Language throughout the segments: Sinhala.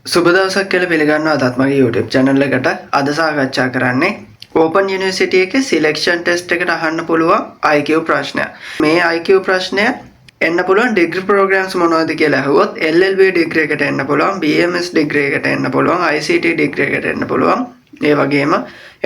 සුබ දවසක් කියලා පිළිගන්නවා අදත් මගේ YouTube channel එකට. අද සාකච්ඡා කරන්නේ Open University එකේ selection test එකට අහන්න පුළුවන් IQ ප්‍රශ්නය. මේ IQ ප්‍රශ්නය එන්න පුළුවන් degree programs මොනවද කියලා අහුවොත් LLB degree එකට එන්න පුළුවන්, BMS degree එකට එන්න පුළුවන්, ICT degree එකට එන්න පුළුවන්. ඒ වගේම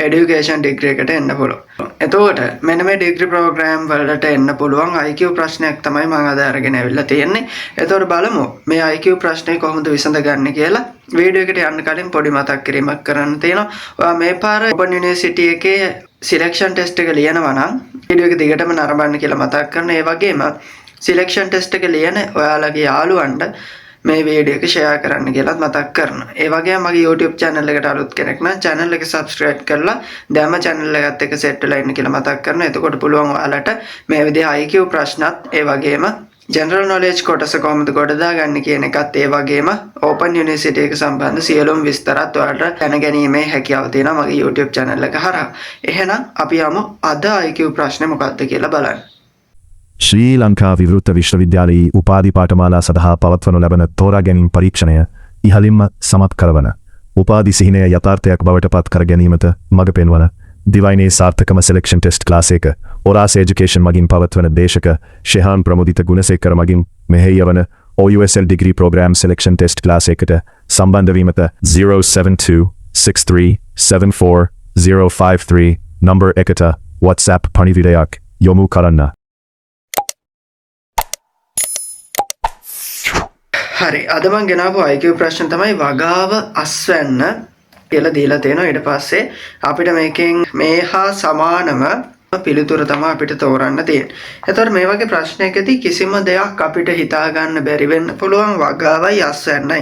education degree එකට එන්න පුළුවන්. එතකොට මෙන්න මේ degree program වලට එන්න පුළුවන් IQ ප්‍රශ්නයක් තමයි මම අද අරගෙන ඇවිල්ලා තියෙන්නේ. එතකොට බලමු මේ IQ ප්‍රශ්නේ කොහොමද විසඳගන්නේ කියලා. වීඩියෝ එකට යන්න කලින් පොඩි මතක් කිරීමක් කරන්න තියෙනවා. ඔයා මේ පාර Open University එකේ selection test එක ලියනවා නම් වීඩියෝ එක දිගටම නරඹන්න කියලා මතක් කරනවා. ඒ වගේම selection test එක ලියන ඔයාලගේ යාළුවන්ට මේ වීඩියෝ එක ෂෙයා කරන්න කියලා මතක් කරනවා. ඒ වගේම මගේ YouTube channel එකට අලුත් කෙනෙක් නම් channel එක subscribe කරලා දැන්ම channel එකත් එක්ක set වෙලා ඉන්න කියලා මතක් කරනවා. එතකොට පුළුවන් ඔයාලට මේ විදිහේ IQ ප්‍රශ්නත් ඒ වගේම general knowledge කොටස කොහොමද ගොඩදාගන්නේ කියන එකත් ඒ වගේම Open University එක සම්බන්ධ සියලුම විස්තරත් ඔයාලට දැනගැනීමේ හැකියාව තියෙනවා මගේ YouTube channel එක හරහා. එහෙනම් අපි යමු අද IQ ප්‍රශ්නේ මොකක්ද කියලා බලන්න. ශ්‍රී ලංකා විවෘත විශ්වවිද්‍යාලයේ උපාධි පාඨමාලා සඳහා පවත්වනු ලබන තෝරා ගැනීම පරීක්ෂණය ඉහළින්ම සමත් කරවන උපාධි සිහිනය යථාර්ථයක් බවට පත් කර ගැනීමට මඟ පෙන්වන දිවයිනේ සාර්ථකම selection test class එක ඔරාස් education මගින් පවත්වන දේශක ශෙහාන් ප්‍රමුදිත ගුණසේකර මගින් මෙහෙය වන OUSL degree program selection test class එකට සම්බන්ධ වීමට 07263740053 number එකට WhatsApp පණිවිඩයක් යොමු කරන්න. හරි අද මම ගෙනාවු IQ ප්‍රශ්න තමයි වගාව අස්වැන්න කියලා දීලා තියෙනවා. ඊට පස්සේ අපිට මේකෙන් මේ හා සමානම පිළිතුර තමයි අපිට තෝරන්න තියෙන්නේ. එතකොට මේ වගේ ප්‍රශ්නයකදී කිසිම දෙයක් අපිට හිතා ගන්න බැරි වෙන්න පුළුවන් වගාවයි අස්වැන්නයි.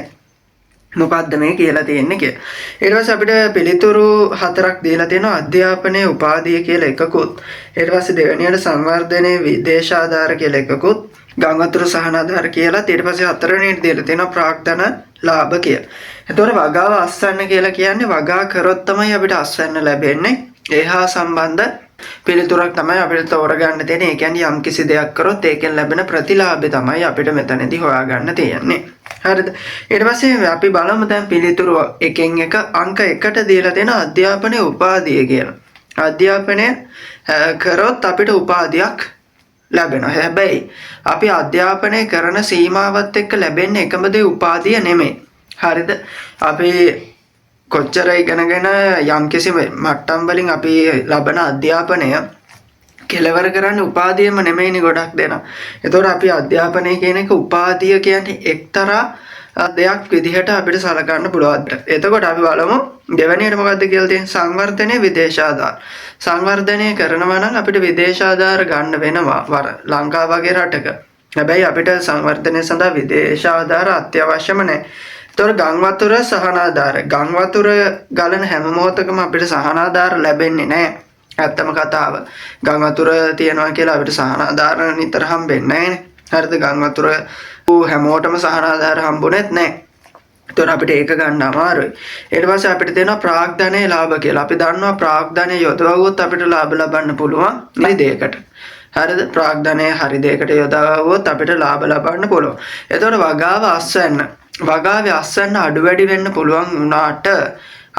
මොකද්ද මේ කියලා තියෙන්නේ කියලා. ඊට පස්සේ අපිට පිළිතුරු හතරක් දීලා තියෙනවා. අධ්‍යාපනයේ උපාධිය කියලා එකකුත්. ඊට පස්සේ දෙවෙනියට සංවර්ධනයේ විදේශාධාර කියලා එකකුත්. ගංගාතුර සහනාධාර කියලා ඊට පස්සේ හතරවෙනියට දීලා තියෙනවා ප්‍රාග්ධන ලාභ කියලා. එතකොට වගාව අස්වැන්න කියලා කියන්නේ වගා කරොත් තමයි අපිට අස්වැන්න ලැබෙන්නේ. ඒහා සම්බන්ධ පිළිතුරක් තමයි අපිට තෝරගන්න තියෙන්නේ. ඒ කියන්නේ යම් කිසි දෙයක් කරොත් ඒකෙන් ලැබෙන ප්‍රතිලාභය තමයි අපිට මෙතනදී හොයාගන්න තියෙන්නේ. හරිද? ඊට පස්සේ අපි බලමු දැන් පිළිතුරු එකෙන් එක අංක 1ට දීලා තියෙන අධ්‍යාපනයේ උපාධිය කියලා. අධ්‍යාපනය කරොත් අපිට උපාධියක් ලැබෙනවා. හැබැයි අපි අධ්‍යාපනය කරන සීමාවත් එක්ක ලැබෙන්නේ එකම දේ උපාධිය නෙමෙයි. හරිද? අපි කොච්චර ඉගෙනගෙන යම්කිසි මට්ටම් වලින් අපි ලබන අධ්‍යාපනය කෙලවර කරන්නේ උපාධියම නෙමෙයිනේ ගොඩක් දෙනා. ඒතකොට අපි අධ්‍යාපනය කියන එක උපාධිය කියන්නේ එක්තරා දෙයක් විදිහට අපිට සලකන්න පුළුවන්. එතකොට අපි බලමු දෙවෙනියට මොකද්ද කියලා තියෙන සංවර්ධනයේ විදේශාධාර. සංවර්ධනය කරනවා නම් අපිට විදේශාධාර ගන්න වෙනවා ලංකාව වගේ රටක. හැබැයි අපිට සංවර්ධනය සඳහා විදේශාධාර අත්‍යවශ්‍යම නැහැ. ඒතකොට ගං වතුර සහනාධාර. ගං වතුර ගලන හැම මොහොතකම අපිට සහනාධාර ලැබෙන්නේ නැහැ. ඇත්තම කතාව. ගං වතුර තියනවා කියලා අපිට සහනාධාර නිතර හම්බෙන්නේ නැහැ. හරිද? ගං වතුර හැමෝටම සහනාධාර හම්බුනේත් නැහැ. ඒතකොට අපිට ඒක ගන්න අමාරුයි. ඊට පස්සේ අපිට දෙනවා ප්‍රාග්ධනයේ ලාභ කියලා. අපි දන්නවා ප්‍රාග්ධනය යොදවුවොත් අපිට ලාභ ලබන්න පුළුවන් මේ දෙයකට. හරිද? ප්‍රාග්ධනයේ හරි දෙයකට යොදවුවොත් අපිට ලාභ ලබන්න පුළුවන්. ඒතකොට වගාව අස්වැන්න. වගාවේ අස්වැන්න අඩු වැඩි වෙන්න පුළුවන් වුණාට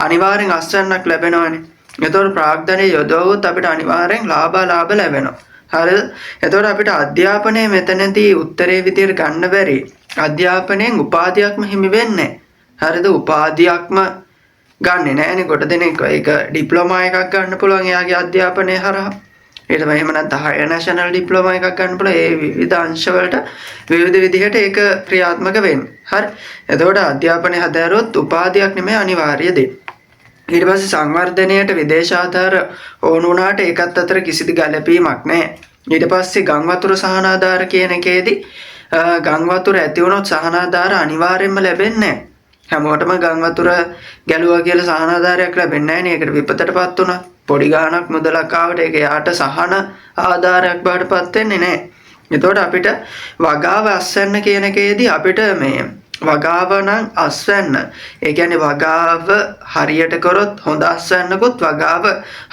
අනිවාර්යෙන් අස්වැන්නක් ලැබෙනවනේ. ඒතකොට ප්‍රාග්ධනයේ යොදවුවොත් අපිට අනිවාර්යෙන් ලාභ ලැබෙනවා. හරිද? එතකොට අපිට අධ්‍යාපනයේ මෙතනදී උත්තරේ විදියට ගන්න බැරි. අධ්‍යාපනයෙන් උපාධියක්ම හිමි වෙන්නේ. හරිද? උපාධියක්ම ගන්නෙ නෑනේ කොට දෙනෙක්. ඒක ඩිප්ලෝමා එකක් ගන්න පුළුවන් එයාගේ අධ්‍යාපනය හරහා. ඊට පස්සේ එහෙම නැත්නම් හයර් නැෂනල් ඩිප්ලෝමා එකක් ගන්න පුළුවන්. ඒ විවිධ අංශ වලට විවිධ විදිහට ඒක ක්‍රියාත්මක වෙන්නේ. හරි. එතකොට අධ්‍යාපනය හදාරොත් උපාධියක් නෙමෙයි අනිවාර්ය දේ. ඊට පස්සේ සංවර්ධනයට විදේශාධාර ඕන වුණාට ඒකත් අතර කිසිදු ගැළපීමක් නැහැ. ඊට පස්සේ ගං වතුර සහනාධාර කියන එකේදී ගං වතුර ඇති වුණොත් සහනාධාර අනිවාර්යයෙන්ම ලැබෙන්නේ නැහැ. හැමෝටම ගං වතුර ගැලුවා කියලා සහනාධාරයක් ලැබෙන්නේ නැහැ නේ. ඒකට විපතටපත් වුණා. පොඩි ගාණක් මුදලක් ආවට ඒක යාට සහන ආධාරයක් බවටපත් වෙන්නේ නැහැ. එතකොට අපිට වගාව අස්වැන්න කියන එකේදී අපිට මේ වගාව නම් අස්වැන්න. ඒ කියන්නේ වගාව හරියට කරොත් හොඳ අස්වැන්නකුත් වගාව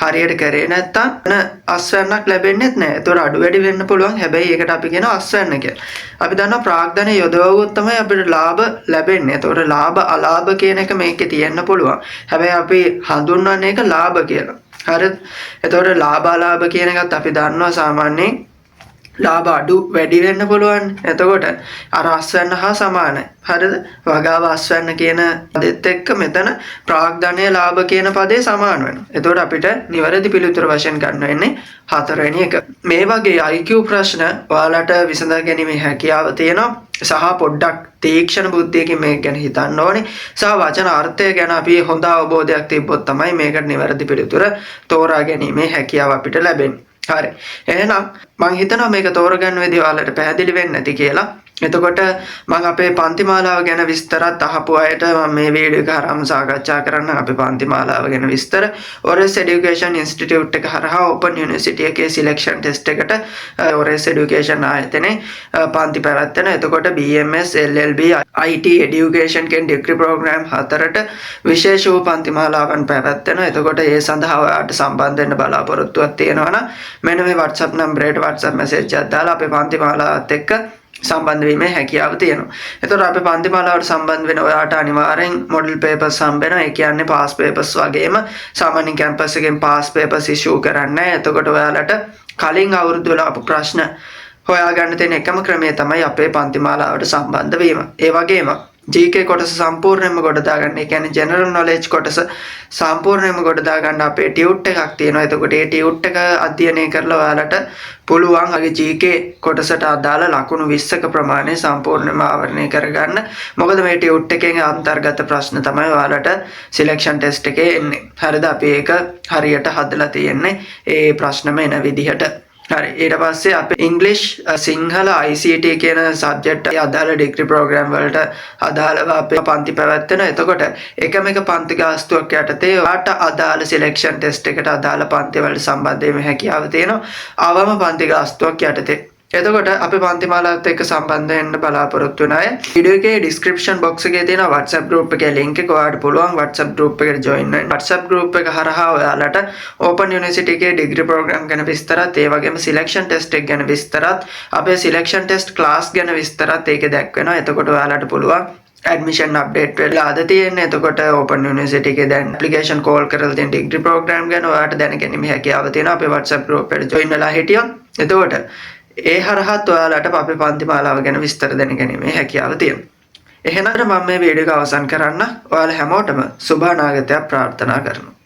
හරියට කරේ නැත්නම් අස්වැන්නක් ලැබෙන්නේ නැහැ. ඒතකොට අඩු වැඩි වෙන්න පුළුවන්. හැබැයි ඒකට අපි කියනවා අස්වැන්න කියලා. අපි දන්නවා ප්‍රාග්ධනය යොදවුවොත් තමයි අපිට ලාභ ලැබෙන්නේ. ඒතකොට ලාභ අලාභ කියන එක මේකේ තියෙන්න පුළුවන්. හැබැයි අපි හඳුන්වන්නේ ඒක ලාභ කියලා. හරිද? ඒතකොට ලාභ අලාභ කියන එකත් අපි දන්නවා සාමාන්‍යයෙන් ලාභ අඩු වැඩි වෙන්න පුළුවන්. එතකොට අර අස්වැන්න හා සමානයි. හරිද? වගාව අස්වැන්න කියන පදෙත් එක්ක මෙතන ප්‍රාග්ධනය ලාභ කියන පදේ සමාන වෙනවා. එතකොට අපිට නිවැරදි පිළිතුර වශයෙන් ගන්න වෙන්නේ 4 වෙනි එක. මේ වගේ IQ ප්‍රශ්න ඔයාලට විසඳා ගැනීමේ හැකියාව තියෙනවා. සහ පොඩ්ඩක් තීක්ෂණ බුද්ධියකින් මේක ගැන හිතන්න ඕනේ. සහ වචන අර්ථය ගැන අපි හොඳ අවබෝධයක් තිබ්බොත් තමයි මේකට නිවැරදි පිළිතුර තෝරා ගැනීමේ හැකියාව අපිට ලැබෙන්නේ. හරි. එහෙනම් මම හිතනවා මේක තෝරගන්න වෙදී ඔයාලට පැහැදිලි වෙන්නේ නැති කියලා. එතකොට මම අපේ පන්ති මාලාව ගැන විස්තරත් අහපු අයට මම මේ වීඩියෝ එක හරහාම සාකච්ඡා කරන්න අපේ පන්ති මාලාව ගැන විස්තර ORS Education Institute එක හරහා Open University එකේ selection test එකට ORS Education ආයතනයේ පන්ති පැවැත්වෙන. එතකොට BMS LLB IT Education කියන degree program 4ට විශේෂ වූ පන්ති මාලාවන් පැවැත්වෙනවා. එතකොට ඒ සඳහා ඔයාලට සම්බන්ධ වෙන්න බලාපොරොත්තුවක් තියෙනවා නම් මෙන්න මේ WhatsApp නම්බරයට WhatsApp message එකක් දාලා අපේ පන්ති මාලාවත් එක්ක සම්බන්ධ වීමේ හැකියාව තියෙනවා. එතකොට අපේ පන්ති මාලාවට සම්බන්ධ වෙන ඔයාට අනිවාර්යෙන් මොඩල් පේපර්ස් හම්බ වෙනවා. ඒ කියන්නේ පාස් පේපර්ස් වගේම සාමාන්‍ය කැම්පස් එකෙන් පාස් පේපර්ස් ඉෂුව කරන්නේ. එතකොට ඔයාලට කලින් අවුරුදු වල ආපු ප්‍රශ්න හොයාගන්න තියෙන එකම ක්‍රමය තමයි අපේ පන්ති මාලාවට සම්බන්ධ වීම. ඒ වගේම GK කොටස සම්පූර්ණයෙන්ම ගොඩ දාගන්න. ඒ කියන්නේ general knowledge කොටස සම්පූර්ණයෙන්ම ගොඩ දාගන්න අපේ ටියුට් එකක් තියෙනවා. එතකොට ඒ ටියුට් එක අධ්‍යයනය කරලා ඔයාලට පුළුවන් අගේ GK කොටසට අදාළ ලකුණු 20ක ප්‍රමාණය සම්පූර්ණයෙන්ම ආවරණය කරගන්න. මොකද මේ ටියුට් එකෙන් අන්තර්ගත ප්‍රශ්න තමයි ඔයාලට selection test එකේ එන්නේ. හරිද? අපි ඒක හරියට හදලා තියෙන්නේ ඒ ප්‍රශ්නම එන විදිහට. හරි. ඊට පස්සේ අපි English සිංහල ICT කියන සබ්ජෙක්ට් අදාළ ඩිග්‍රී ප්‍රෝග්‍රෑම් වලට අදාළව අපේ පන්ති පැවැත්වෙනවා. එතකොට එකම එක පන්ති ගාස්තුවක් යටතේ ඔයාට අදාළ සිලෙක්ෂන් ටෙස්ට් එකට අදාළ පන්ති වලට සම්බන්ධ වෙන්න හැකියාව තියෙනවා. අවම පන්ති ගාස්තුවක් යටතේ. එතකොට අපි පන්ති මාලාවත් එක්ක සම්බන්ධ වෙන්න බලාපොරොත්තු වෙන අය වීඩියෝ එකේ description box එකේ තියෙන WhatsApp group එකේ link එක ඔයාලට පුළුවන් WhatsApp group එකට join වෙන්න. WhatsApp group එක හරහා ඔයාලට Open University එකේ degree program ගැන විස්තරත් ඒ වගේම selection test එක ගැන විස්තරත් අපේ selection test class ගැන විස්තරත් ඒකේ දැක්වෙනවා. එතකොට ඔයාලට පුළුවන් admission update වෙලා අද තියෙන්නේ. එතකොට Open University එකේ දැන් application call කරලා තියෙන degree program ගැන ඔයාලට දැනගැනීමේ හැකියාව තියෙනවා. අපේ WhatsApp group එකට join වෙලා හිටියොත් එතකොට ඒ හරහත් ඔයාලට අපේ පන්ති මාලාව ගැන විස්තර දැනගැනීමේ හැකියාව තියෙනවා. එහෙනම් මම මේ වීඩියෝ එක අවසන් කරන්න. ඔයාලා හැමෝටම සුබ අනාගතයක් ප්‍රාර්ථනා කරනවා.